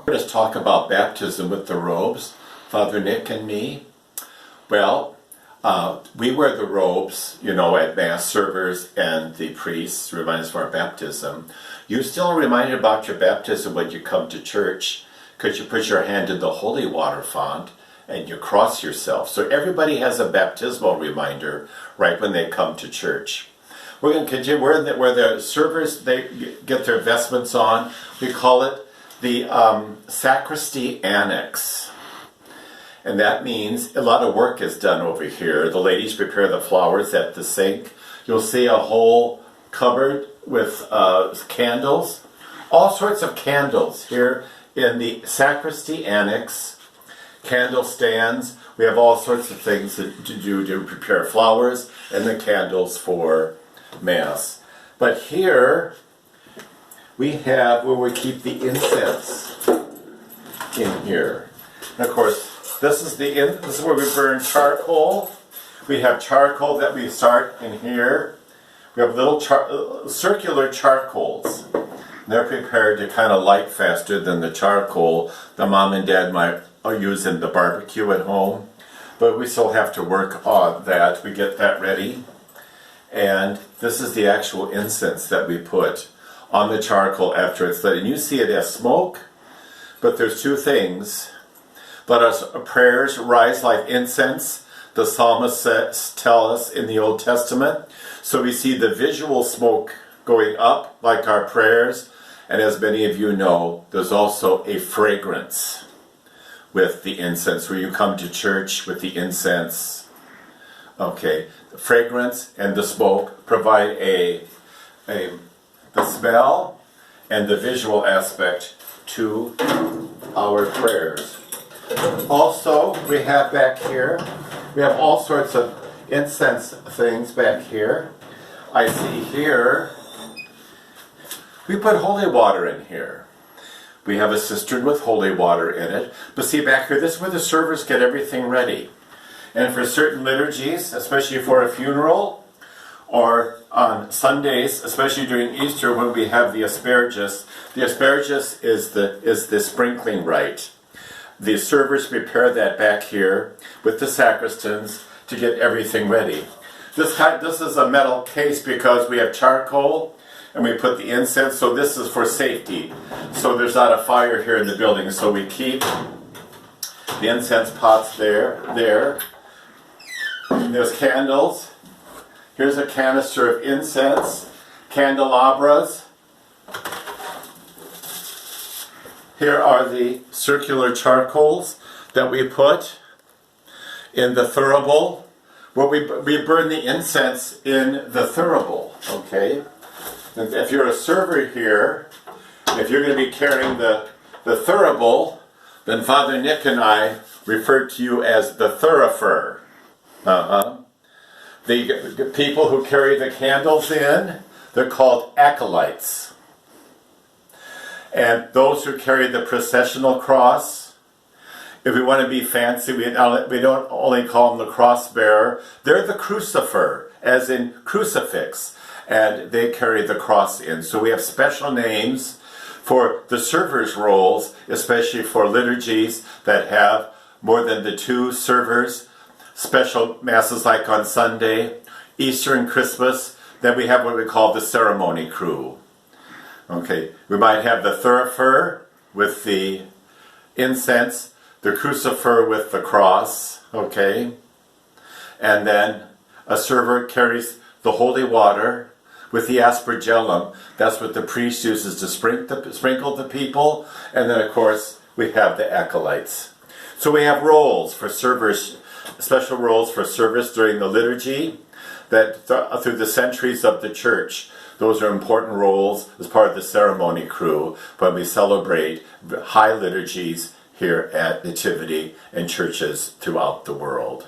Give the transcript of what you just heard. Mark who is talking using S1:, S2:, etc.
S1: Let's talk about baptism with the robes, Father Nick and me. Well, we wear the robes, at Mass servers and the priests remind us of our baptism. You still are reminded about your baptism when you come to church because you put your hand in the holy water font and you cross yourself. So everybody has a baptismal reminder right when they come to church. We're going to continue where the servers, they get their vestments on. We call it the Sacristy Annex. And that means a lot of work is done over here. The ladies prepare the flowers at the sink. You'll see a whole cupboard with candles. All sorts of candles here in the Sacristy Annex. Candle stands. We have all sorts of things to do to prepare flowers and the candles for Mass. But here we have where we keep the incense in here. And of course, this is where we burn charcoal. We have charcoal that we start in here. We have little circular charcoals. They're prepared to kind of light faster than the charcoal the mom and dad might use in the barbecue at home. But we still have to work on that. We get that ready. And this is the actual incense that we put on the charcoal after it's lit. And you see it as smoke, but there's two things. Let our prayers rise like incense, the psalmists tell us in the Old Testament. So we see the visual smoke going up like our prayers. And as many of you know, there's also a fragrance with the incense, where you come to church with the incense. Okay, the fragrance and the smoke provide the smell and the visual aspect to our prayers. Also, we have back here, we have all sorts of incense things back here. I see here, we put holy water in here. We have a cistern with holy water in it. But see back here, this is where the servers get everything ready. And for certain liturgies, especially for a funeral, or on Sundays, especially during Easter when we have the asparagus is the sprinkling rite. The servers prepare that back here with the sacristans to get everything ready. This is a metal case because we have charcoal and we put the incense, so this is for safety. So there's not a fire here in the building, so we keep the incense pots there. And there's candles. Here's a canister of incense, candelabras. Here are the circular charcoals that we put in the thurible, where we burn the incense in the thurible, okay? And if you're a server here, if you're going to be carrying the thurible, then Father Nick and I refer to you as the thurifer. The people who carry the candles in, they're called acolytes. And those who carry the processional cross, if we want to be fancy, we don't only call them the cross bearer, they're the crucifer, as in crucifix, and they carry the cross in. So we have special names for the servers' roles, especially for liturgies that have more than the two servers. Special masses like on Sunday, Easter and Christmas. Then we have what we call the ceremony crew. Okay, we might have the thurifer with the incense, the crucifer with the cross, okay? And then a server carries the holy water with the aspergillum. That's what the priest uses to sprinkle the people. And then, of course, we have the acolytes. So we have roles for servers, special roles for service during the liturgy that through the centuries of the church. Those are important roles as part of the ceremony crew when we celebrate high liturgies here at Nativity and churches throughout the world.